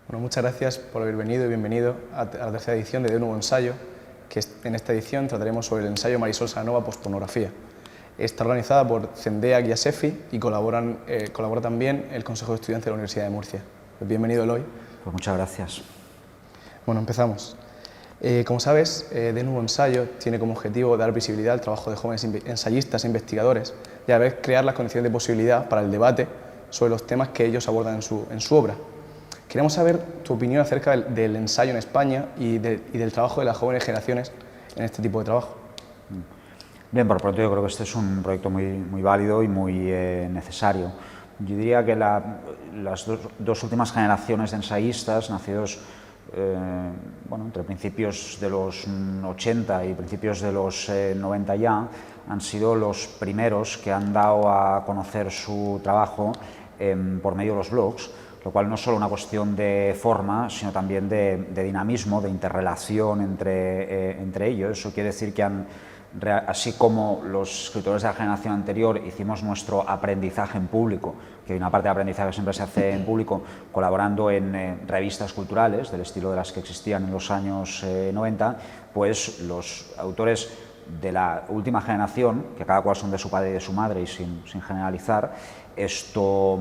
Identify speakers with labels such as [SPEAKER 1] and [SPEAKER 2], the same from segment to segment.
[SPEAKER 1] Bueno, muchas gracias por haber venido y bienvenido a la tercera edición de Nuevo Ensayo, que en esta edición trataremos sobre el ensayo Marisol Salanova Postpornografía. Está organizada por Zendea Guiasefi y colabora también el Consejo de Estudiantes de la Universidad de Murcia. Pues bienvenido, Eloy.
[SPEAKER 2] Pues muchas gracias.
[SPEAKER 1] Bueno, empezamos. Como sabes, De Nuevo Ensayo tiene como objetivo dar visibilidad al trabajo de jóvenes ensayistas e investigadores y a la vez crear las condiciones de posibilidad para el debate sobre los temas que ellos abordan en su obra. Queremos saber tu opinión acerca del ensayo en España y del trabajo de las jóvenes generaciones en este tipo de trabajo.
[SPEAKER 2] Bien, por pronto yo creo que este es un proyecto muy válido y muy necesario. Yo diría que las dos últimas generaciones de ensayistas, nacidos entre principios de los 80 y principios de los 90 ya, han sido los primeros que han dado a conocer su trabajo por medio de los blogs, lo cual no es solo una cuestión de forma, sino también de dinamismo, de interrelación entre ellos. Eso quiere decir que así como los escritores de la generación anterior hicimos nuestro aprendizaje en público, que hay una parte de aprendizaje que siempre se hace en público, colaborando en revistas culturales del estilo de las que existían en los años 90, pues los autores de la última generación, que cada cual son de su padre y de su madre y sin generalizar, esto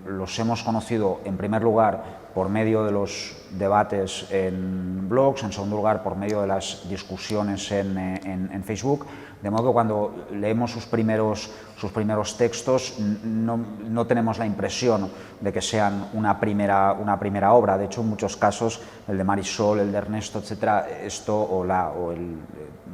[SPEAKER 2] los hemos conocido en primer lugar por medio de los debates en blogs, en segundo lugar por medio de las discusiones en Facebook, de modo que cuando leemos sus primeros textos no tenemos la impresión de que sean una primera obra. De hecho, en muchos casos, el de Marisol, el de Ernesto, etcétera, o el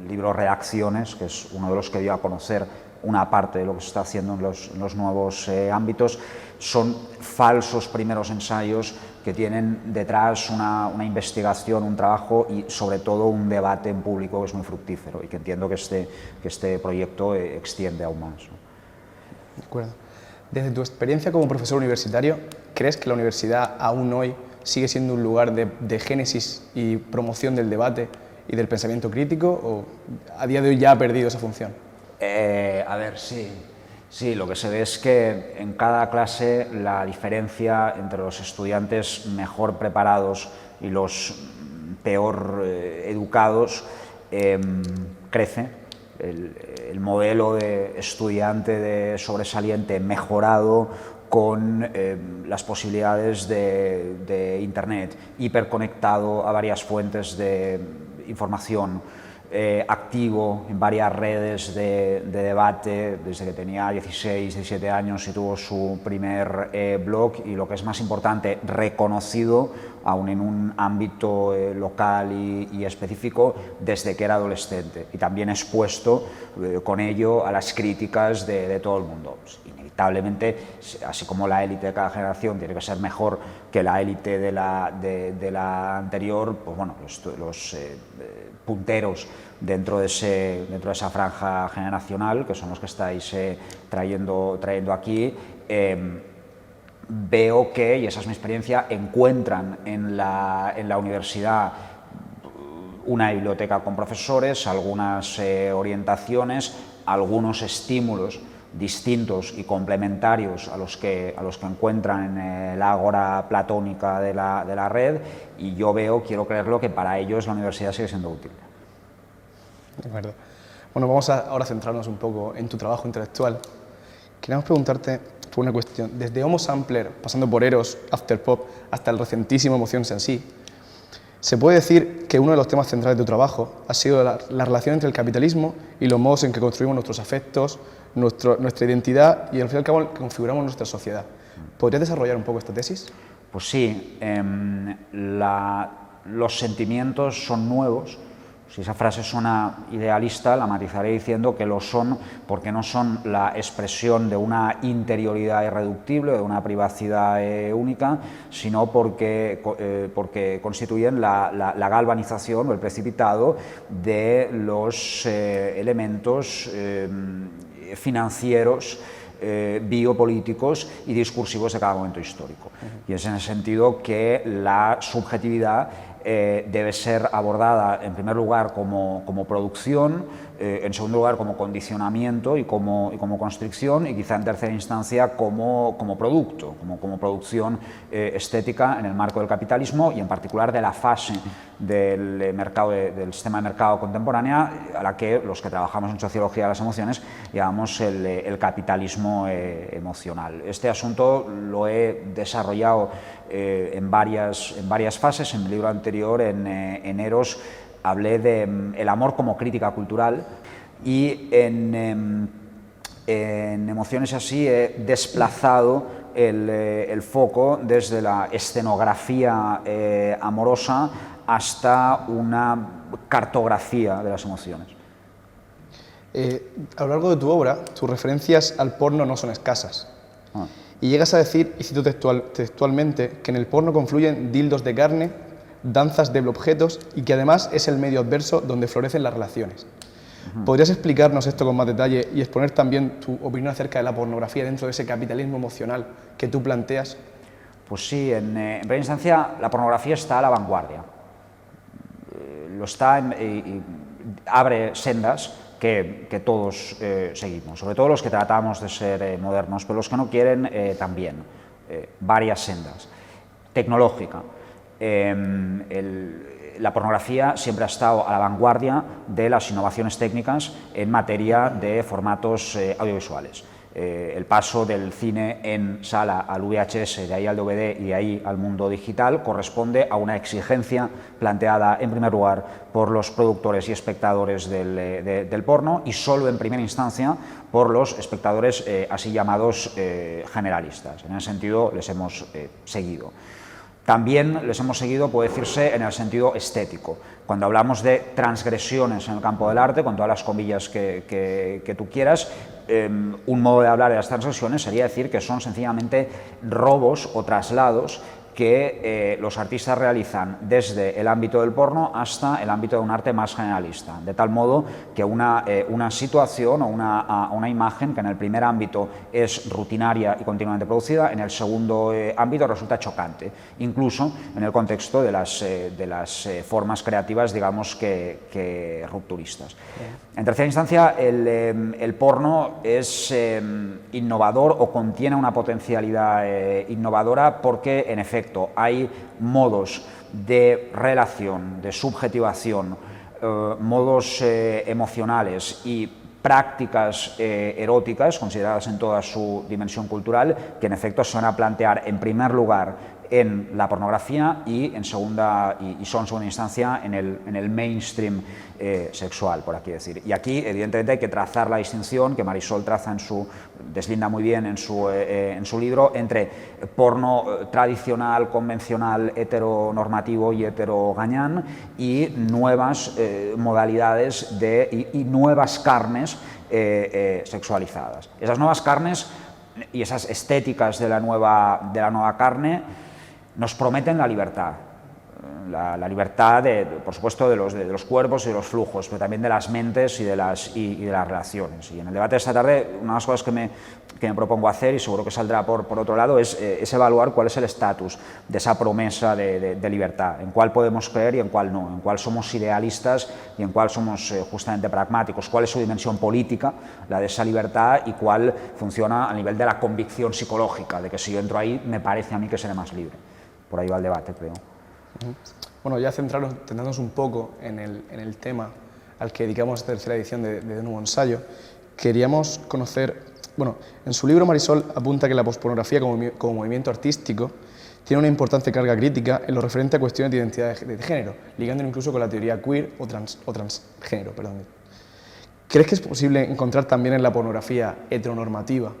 [SPEAKER 2] libro Reacciones, que es uno de los que dio a conocer una parte de lo que se está haciendo en los nuevos ámbitos, son falsos primeros ensayos que tienen detrás una investigación, un trabajo y sobre todo un debate en público que es muy fructífero y que entiendo que este proyecto extiende aún más, ¿no?
[SPEAKER 1] De acuerdo. Desde tu experiencia como profesor universitario, ¿crees que la universidad aún hoy sigue siendo un lugar de génesis y promoción del debate y del pensamiento crítico o a día de hoy ya ha perdido esa función?
[SPEAKER 2] Sí, lo que se ve es que en cada clase la diferencia entre los estudiantes mejor preparados y los peor educados crece. El modelo de estudiante de sobresaliente mejorado con las posibilidades de Internet, hiperconectado a varias fuentes de información, activo en varias redes de debate desde que tenía 16, 17 años y tuvo su primer blog y, lo que es más importante, reconocido aún en un ámbito local y específico desde que era adolescente y también expuesto con ello a las críticas de todo el mundo. Inevitablemente, así como la élite de cada generación tiene que ser mejor que la élite de la anterior, pues bueno, los punteros dentro de esa franja generacional, que son los que estáis trayendo aquí, veo que, y esa es mi experiencia, encuentran en la universidad una biblioteca con profesores, algunas orientaciones, algunos estímulos distintos y complementarios a los que encuentran en la ágora platónica de la red, y yo quiero creerlo, que para ellos la universidad sigue siendo útil.
[SPEAKER 1] De acuerdo. Bueno, vamos ahora a centrarnos un poco en tu trabajo intelectual. Queríamos preguntarte por una cuestión. Desde Homo Sampler, pasando por Eros, Afterpop, hasta el recentísimo Emociones en sí, ¿se puede decir que uno de los temas centrales de tu trabajo ha sido la relación entre el capitalismo y los modos en que construimos nuestros afectos, nuestra identidad y, al fin y al cabo, configuramos nuestra sociedad? ¿Podrías desarrollar un poco esta tesis?
[SPEAKER 2] Pues sí. Los sentimientos son nuevos. Si esa frase suena idealista, la matizaré diciendo que lo son porque no son la expresión de una interioridad irreductible, de una privacidad única, sino porque constituyen la galvanización o el precipitado de los elementos financieros, biopolíticos y discursivos de cada momento histórico. Y es en ese sentido que la subjetividad debe ser abordada en primer lugar como producción, en segundo lugar como condicionamiento y como constricción, y quizá en tercera instancia como producto, como producción estética en el marco del capitalismo y en particular de la fase del sistema de mercado contemporánea a la que los que trabajamos en sociología de las emociones llamamos el capitalismo emocional. Este asunto lo he desarrollado en varias fases. En mi libro anterior, en Eros, hablé del amor como crítica cultural, y en Emociones así he desplazado el foco desde la escenografía amorosa hasta una cartografía de las emociones.
[SPEAKER 1] A lo largo de tu obra, tus referencias al porno no son escasas. Y llegas a decir, y cito textualmente, que en el porno confluyen dildos de carne, danzas de objetos, y que además es el medio adverso donde florecen las relaciones. ¿Podrías explicarnos esto con más detalle y exponer también tu opinión acerca de la pornografía dentro de ese capitalismo emocional que tú planteas?
[SPEAKER 2] Pues sí, en primera instancia la pornografía está a la vanguardia. Lo está y abre sendas que todos seguimos, sobre todo los que tratamos de ser modernos, pero los que no quieren también, varias sendas. Tecnológica. La pornografía siempre ha estado a la vanguardia de las innovaciones técnicas en materia de formatos audiovisuales. El paso del cine en sala al VHS, de ahí al DVD y de ahí al mundo digital, corresponde a una exigencia planteada en primer lugar por los productores y espectadores del porno, y solo en primera instancia por los espectadores así llamados generalistas. En ese sentido les hemos seguido. También les hemos seguido, puede decirse, en el sentido estético. Cuando hablamos de transgresiones en el campo del arte, con todas las comillas que tú quieras, un modo de hablar de las transgresiones sería decir que son sencillamente robos o traslados que los artistas realizan desde el ámbito del porno hasta el ámbito de un arte más generalista, de tal modo que una situación o una imagen que en el primer ámbito es rutinaria y continuamente producida, en el segundo ámbito resulta chocante, incluso en el contexto de las formas creativas, digamos, que rupturistas. En tercera instancia, el porno es innovador o contiene una potencialidad innovadora porque, en efecto, hay modos de relación, de subjetivación, modos emocionales y prácticas eróticas, consideradas en toda su dimensión cultural, que en efecto se van a plantear en primer lugar en la pornografía y son en segunda instancia en el mainstream sexual, por aquí decir. Y aquí, evidentemente, hay que trazar la distinción que Marisol deslinda muy bien en su libro, entre porno tradicional, convencional, heteronormativo y heterogañán, y nuevas modalidades y nuevas carnes sexualizadas. Esas nuevas carnes y esas estéticas de la nueva carne nos prometen la libertad. La libertad, por supuesto, de los cuerpos y de los flujos, pero también de las mentes y de las relaciones. Y en el debate de esta tarde, una de las cosas que me propongo hacer, y seguro que saldrá por otro lado, es evaluar cuál es el estatus de esa promesa de libertad, en cuál podemos creer y en cuál no, en cuál somos idealistas y en cuál somos justamente pragmáticos, cuál es su dimensión política, la de esa libertad, y cuál funciona a nivel de la convicción psicológica, de que si yo entro ahí, me parece a mí que seré más libre. Por ahí va el debate, creo.
[SPEAKER 1] Bueno, ya centrándonos un poco en el tema al que dedicamos esta tercera edición de Nuevo Ensayo, queríamos conocer, bueno, en su libro Marisol apunta que la pospornografía como movimiento artístico tiene una importante carga crítica en lo referente a cuestiones de identidad de género, ligándolo incluso con la teoría queer o transgénero. ¿Crees que es posible encontrar también en la pornografía heteronormativa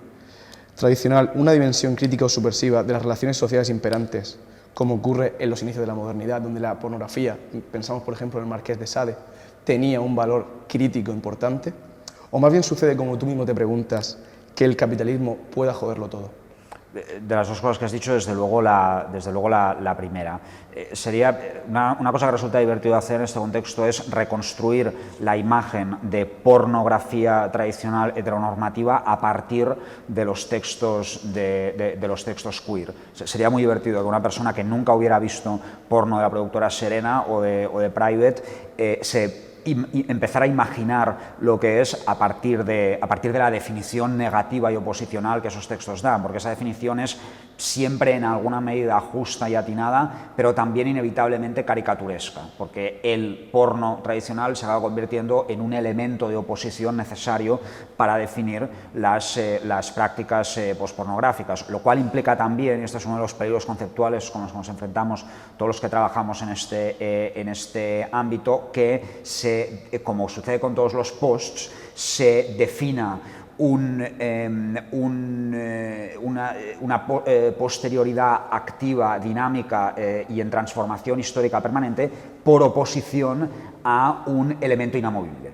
[SPEAKER 1] tradicional una dimensión crítica o subversiva de las relaciones sociales imperantes, como ocurre en los inicios de la modernidad, donde la pornografía, pensamos por ejemplo en el Marqués de Sade, tenía un valor crítico importante? ¿O más bien sucede, como tú mismo te preguntas, que el capitalismo pueda joderlo todo?
[SPEAKER 2] De las dos cosas que has dicho, desde luego la primera. Sería una cosa que resulta divertido hacer en este contexto es reconstruir la imagen de pornografía tradicional heteronormativa a partir de los textos, de los textos queer. Sería muy divertido que una persona que nunca hubiera visto porno de la productora Serena o de Private empezar a imaginar lo que es a partir de la definición negativa y oposicional que esos textos dan, porque esa definición es siempre en alguna medida justa y atinada, pero también inevitablemente caricaturesca, porque el porno tradicional se acaba convirtiendo en un elemento de oposición necesario para definir las prácticas pospornográficas, lo cual implica también, y este es uno de los peligros conceptuales con los que nos enfrentamos todos los que trabajamos en este ámbito, que como sucede con todos los posts, se defina una posterioridad activa, dinámica y en transformación histórica permanente por oposición a un elemento inamovible.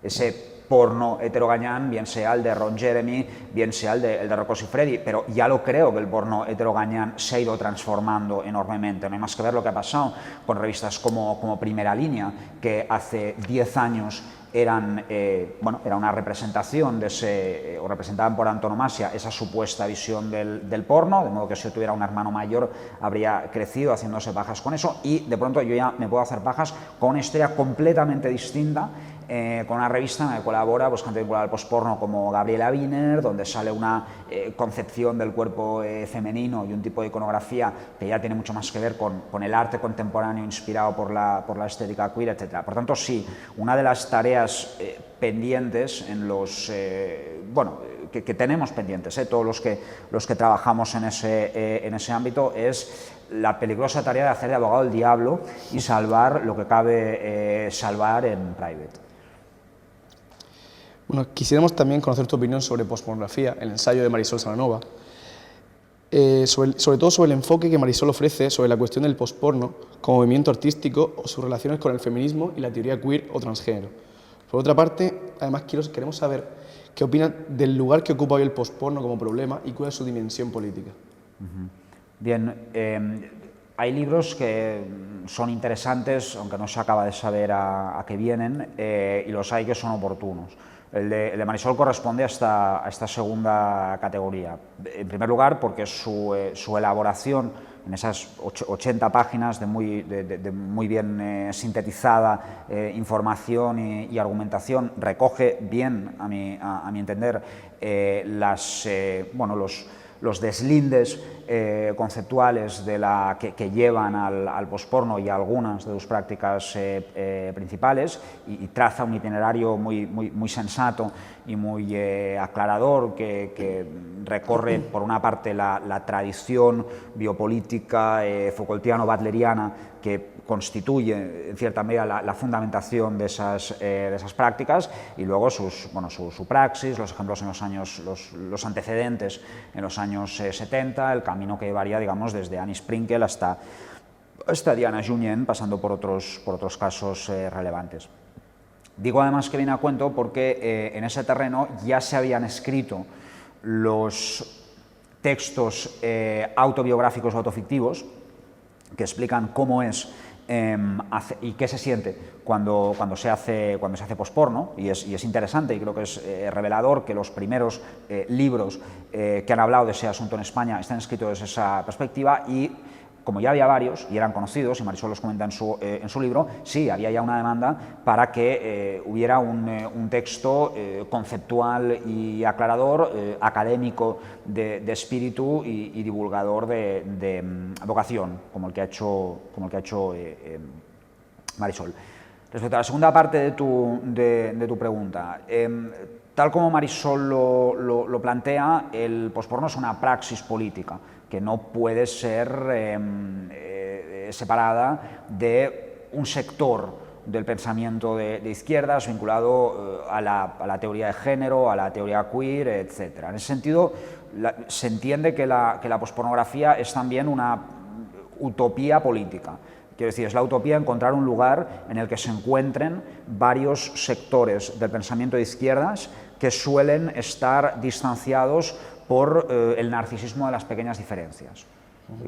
[SPEAKER 2] Ese porno heterogañán, bien sea el de Ron Jeremy, bien sea el de Rocco Siffredi, pero ya lo creo que el porno heterogañán se ha ido transformando enormemente. No hay más que ver lo que ha pasado con revistas como Primera Línea, que hace 10 años era una representación o representaban por antonomasia esa supuesta visión del porno, de modo que si yo tuviera un hermano mayor habría crecido haciéndose pajas con eso, y de pronto yo ya me puedo hacer pajas con una historia completamente distinta, con una revista en la que colabora gente vinculada al posporno como Gabriela Wiener, donde sale una concepción del cuerpo femenino y un tipo de iconografía que ya tiene mucho más que ver con el arte contemporáneo inspirado por la estética queer, etc. Por tanto, sí, una de las tareas pendientes en los que tenemos pendientes, todos los que trabajamos en ese ámbito, es la peligrosa tarea de hacer de abogado del diablo y salvar lo que cabe salvar en Private.
[SPEAKER 1] Bueno, quisiéramos también conocer tu opinión sobre pospornografía, el ensayo de Marisol Salanova, sobre todo sobre el enfoque que Marisol ofrece sobre la cuestión del posporno como movimiento artístico o sus relaciones con el feminismo y la teoría queer o transgénero. Por otra parte, además queremos saber qué opinan del lugar que ocupa hoy el posporno como problema y cuál es su dimensión política.
[SPEAKER 2] Bien, hay libros que son interesantes, aunque no se acaba de saber a qué vienen, y los hay que son oportunos. El de Marisol corresponde a esta segunda categoría. En primer lugar, porque su elaboración en esas 80 páginas de muy bien sintetizada información y argumentación recoge bien, a mi entender, los deslindes conceptuales que llevan al posporno y a algunas de sus prácticas principales, y traza un itinerario muy sensato y muy aclarador que recorre, por una parte, la tradición biopolítica Foucaultiano-butleriana que constituye en cierta medida la fundamentación de esas prácticas, y luego su praxis, los ejemplos los antecedentes en los años 70, el camino que varía, digamos, desde Annie Sprinkle hasta Diana Junyent, pasando por otros casos relevantes. Digo además que viene a cuento porque en ese terreno ya se habían escrito los textos autobiográficos o autofictivos que explican cómo es y qué se siente cuando se hace posporno, y es interesante, y creo que es revelador que los primeros libros que han hablado de ese asunto en España están escritos desde esa perspectiva, y como ya había varios y eran conocidos, y Marisol los comenta en su libro, sí, había ya una demanda para que hubiera un texto conceptual y aclarador, académico de espíritu y divulgador de vocación, como el que ha hecho Marisol. Respecto a la segunda parte de tu pregunta, tal como Marisol lo plantea, el posporno es una praxis política que no puede ser separada de un sector del pensamiento de izquierdas vinculado a la teoría de género, a la teoría queer, etc. En ese sentido, se entiende que la pospornografía es también una utopía política. Quiero decir, es la utopía encontrar un lugar en el que se encuentren varios sectores del pensamiento de izquierdas que suelen estar distanciados por el narcisismo de las pequeñas diferencias,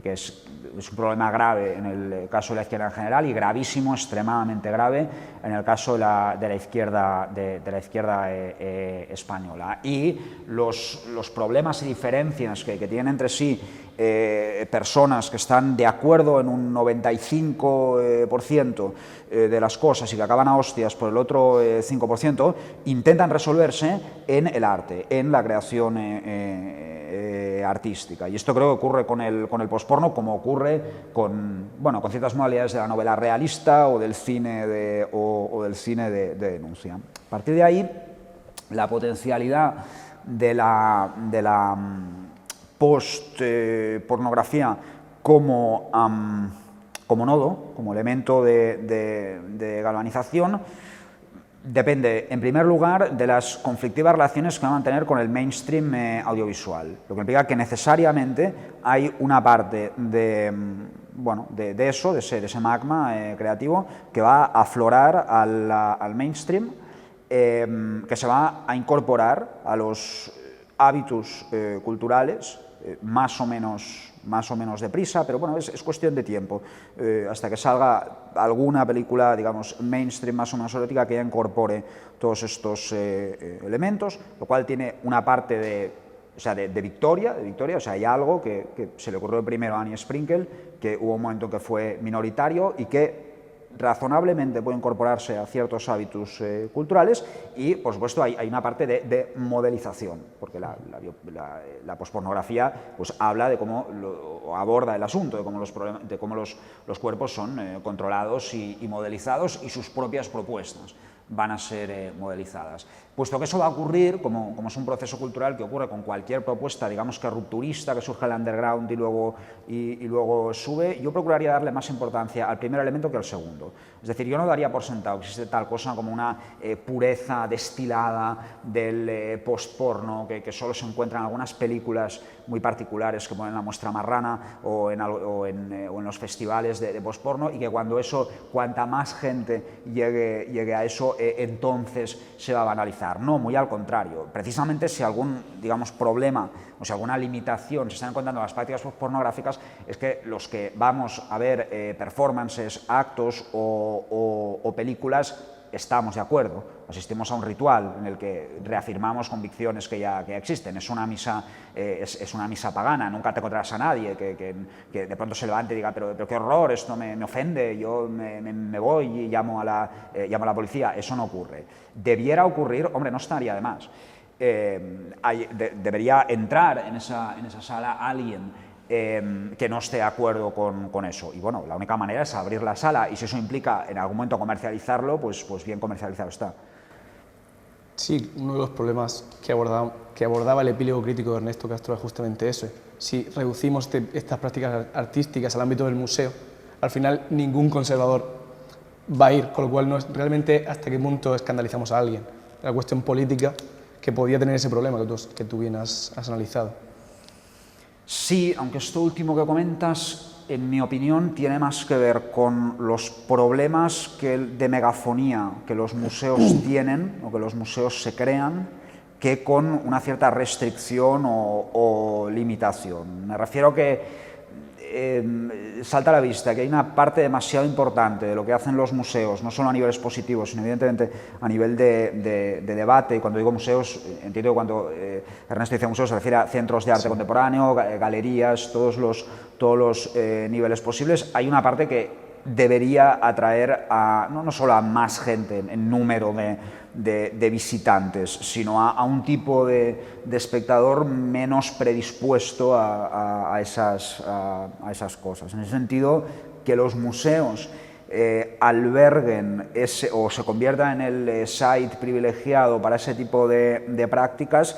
[SPEAKER 2] que es un problema grave en el caso de la izquierda en general y gravísimo, extremadamente grave en el caso de la izquierda, española. Y los problemas y diferencias que tienen entre sí personas que están de acuerdo en un 95% de las cosas y que acaban a hostias por el otro 5%, intentan resolverse en el arte, en la creación artística. Y esto creo que ocurre con el posporno, como ocurre con ciertas modalidades de la novela realista o del cine de denuncia. A partir de ahí, la potencialidad de la post-pornografía como nodo, como elemento de galvanización, depende, en primer lugar, de las conflictivas relaciones que van a mantener con el mainstream audiovisual, lo que implica que necesariamente hay una parte de ese magma creativo que va a aflorar al mainstream, que se va a incorporar a los hábitos culturales más o menos deprisa, pero bueno, es cuestión de tiempo, hasta que salga alguna película, digamos, mainstream más o menos erótica que ya incorpore todos estos elementos, lo cual tiene una parte de victoria, o sea, hay algo que se le ocurrió primero a Annie Sprinkle, que hubo un momento que fue minoritario y que razonablemente puede incorporarse a ciertos hábitos culturales y, por supuesto, hay una parte de modelización, porque la pospornografía pues, habla de cómo aborda el asunto, de cómo los cuerpos son controlados y modelizados y sus propias propuestas van a ser modelizadas. Puesto que eso va a ocurrir, como es un proceso cultural que ocurre con cualquier propuesta, digamos que rupturista, que surge el underground y luego sube, yo procuraría darle más importancia al primer elemento que al segundo. Es decir, yo no daría por sentado que existe tal cosa como una pureza destilada del post-porno que solo se encuentra en algunas películas muy particulares que ponen la muestra marrana o en los festivales de post-porno, y que cuanta más gente llegue a eso, entonces se va a banalizar. No, muy al contrario. Precisamente si algún, digamos, problema o si alguna limitación se está encontrando en las prácticas pornográficas es que los que vamos a ver performances, actos o películas estamos de acuerdo, asistimos a un ritual en el que reafirmamos convicciones que ya existen. Es una misa pagana, nunca te encontrarás a nadie que de pronto se levante y diga pero qué horror, esto me ofende, yo me voy y llamo a la policía. Eso no ocurre. Debiera ocurrir, hombre, no estaría de más. Debería entrar en esa sala alguien que no esté de acuerdo con eso. Y bueno, la única manera es abrir la sala, y si eso implica en algún momento comercializarlo, pues bien comercializado está.
[SPEAKER 1] Sí, uno de los problemas que abordaba el epílogo crítico de Ernesto Castro es justamente eso. Si reducimos estas prácticas artísticas al ámbito del museo, al final ningún conservador va a ir, con lo cual no es realmente hasta qué punto escandalizamos a alguien. La cuestión política que podía tener ese problema que tú bien has analizado.
[SPEAKER 2] Sí, aunque esto último que comentas, en mi opinión, tiene más que ver con los problemas de megafonía que los museos tienen o que los museos se crean, que con una cierta restricción o limitación. Me refiero a que salta a la vista que hay una parte demasiado importante de lo que hacen los museos, no solo a nivel expositivo, sino evidentemente a nivel de debate. Y cuando digo museos, entiendo que cuando Ernesto dice museos se refiere a centros de arte contemporáneo, galerías, todos los niveles posibles. Hay una parte que debería atraer no solo a más gente en número de visitantes, sino a un tipo de espectador menos predispuesto a esas cosas. En ese sentido, que los museos alberguen o se conviertan en el site privilegiado para ese tipo de prácticas,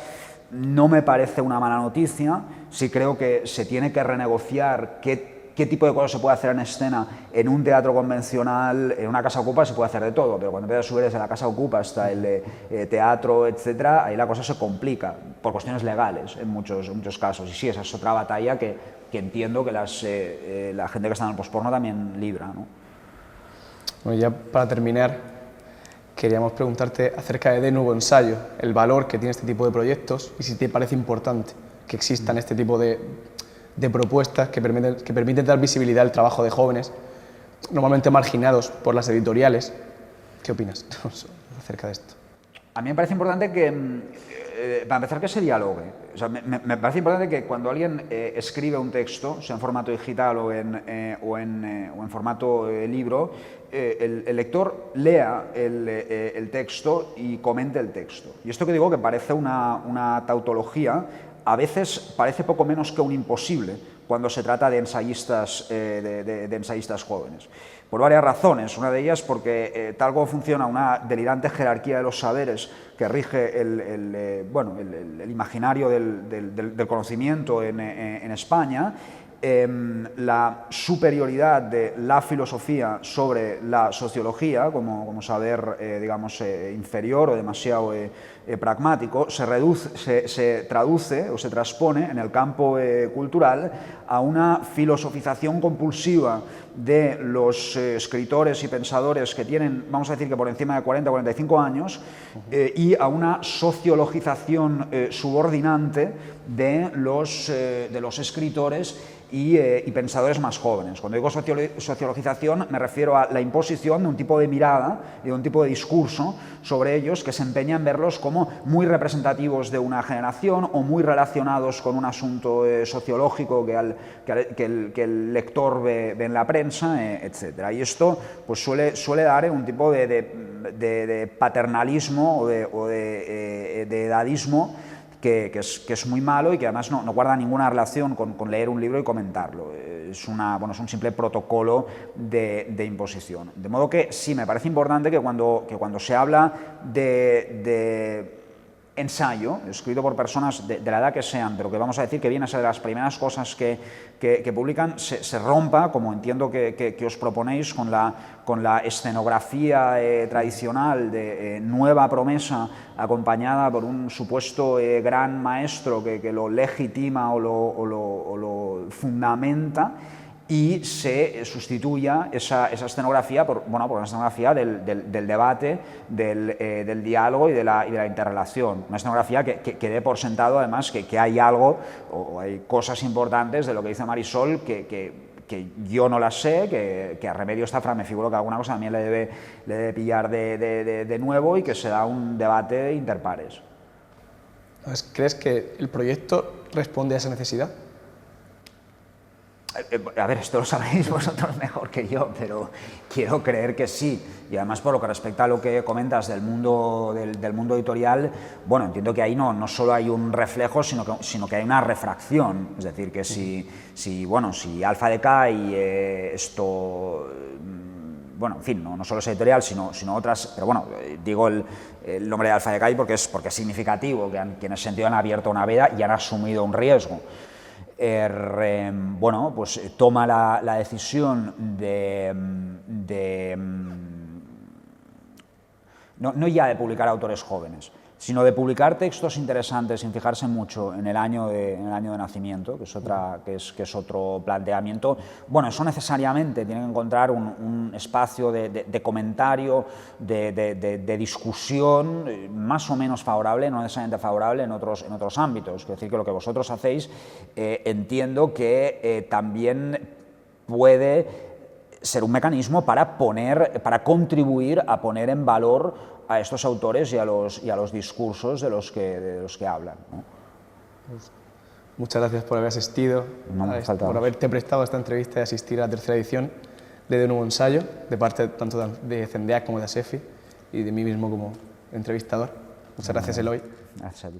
[SPEAKER 2] no me parece una mala noticia. Sí creo que se tiene que renegociar qué tipo de cosas se puede hacer en escena en un teatro convencional. En una casa ocupa se puede hacer de todo, pero cuando empiezas a subir desde la casa ocupa hasta el teatro, etcétera, ahí la cosa se complica por cuestiones legales en muchos casos. Y sí, esa es otra batalla que entiendo que la gente que está en el posporno también libra, ¿no?
[SPEAKER 1] Bueno, ya para terminar, queríamos preguntarte acerca de nuevo ensayo, el valor que tiene este tipo de proyectos y si te parece importante que existan este tipo de propuestas que permiten dar visibilidad al trabajo de jóvenes, normalmente marginados por las editoriales. ¿Qué opinas acerca de esto?
[SPEAKER 2] A mí me parece importante que, para empezar, que se dialogue. O sea, me parece importante que cuando alguien escribe un texto, sea en formato digital o en formato libro, el lector lea el texto y comente el texto. Y esto que digo que parece una tautología, a veces parece poco menos que un imposible cuando se trata de ensayistas, de ensayistas jóvenes. Por varias razones. Una de ellas porque tal como funciona una delirante jerarquía de los saberes que rige el imaginario del conocimiento en España, la superioridad de la filosofía sobre la sociología como saber, digamos, inferior o demasiado pragmático, se traduce o se transpone en el campo cultural a una filosofización compulsiva de los escritores y pensadores que tienen, vamos a decir que por encima de 40 o 45 años, y a una sociologización subordinante de los escritores y pensadores más jóvenes. Cuando digo sociologización me refiero a la imposición de un tipo de mirada y de un tipo de discurso sobre ellos que se empeña en verlos como muy representativos de una generación o muy relacionados con un asunto sociológico que el lector ve en la prensa, etc. Y esto pues, suele dar un tipo de paternalismo o de edadismo que es muy malo y que además no guarda ninguna relación con leer un libro y comentarlo. Es un simple protocolo de imposición. De modo que sí, me parece importante que cuando se habla de ensayo, escrito por personas de la edad que sean, pero que vamos a decir que viene a ser de las primeras cosas que publican, se rompa, como entiendo que os proponéis, con la escenografía tradicional de nueva promesa acompañada por un supuesto gran maestro que lo legitima o lo fundamenta, y se sustituya esa escenografía por una escenografía del debate, del diálogo y de la interrelación. Una escenografía que dé por sentado, además, que hay algo o hay cosas importantes de lo que dice Marisol que yo no las sé, que a Remedio Zafra me figuro que alguna cosa también le debe pillar de nuevo y que se da un debate interpares.
[SPEAKER 1] ¿Crees que el proyecto responde a esa necesidad?
[SPEAKER 2] A ver, esto lo sabéis vosotros mejor que yo, pero quiero creer que sí. Y además, por lo que respecta a lo que comentas del mundo editorial, bueno, entiendo que ahí no solo hay un reflejo, sino que hay una refracción. Es decir, que si Alfa Decay esto... Bueno, en fin, no solo es editorial, sino otras, pero bueno, digo el nombre de Alfa Decay porque es significativo, que en ese sentido han abierto una veda y han asumido un riesgo. Pues toma la decisión no ya de publicar autores jóvenes, sino de publicar textos interesantes sin fijarse mucho en el año de nacimiento, que es otro planteamiento. Bueno, eso necesariamente tiene que encontrar un espacio de comentario, de discusión más o menos favorable, no necesariamente favorable en otros ámbitos. Es decir, que lo que vosotros hacéis entiendo que también puede ser un mecanismo para contribuir a poner en valor a estos autores y a los discursos de los que hablan, ¿no?
[SPEAKER 1] Muchas gracias por haber asistido, por haberte prestado a esta entrevista y asistir a la tercera edición de Nuevo Ensayo, de parte tanto de Zendeac como de ASEFI y de mí mismo como entrevistador. Muchas gracias, Eloy.
[SPEAKER 2] Gracias a ti.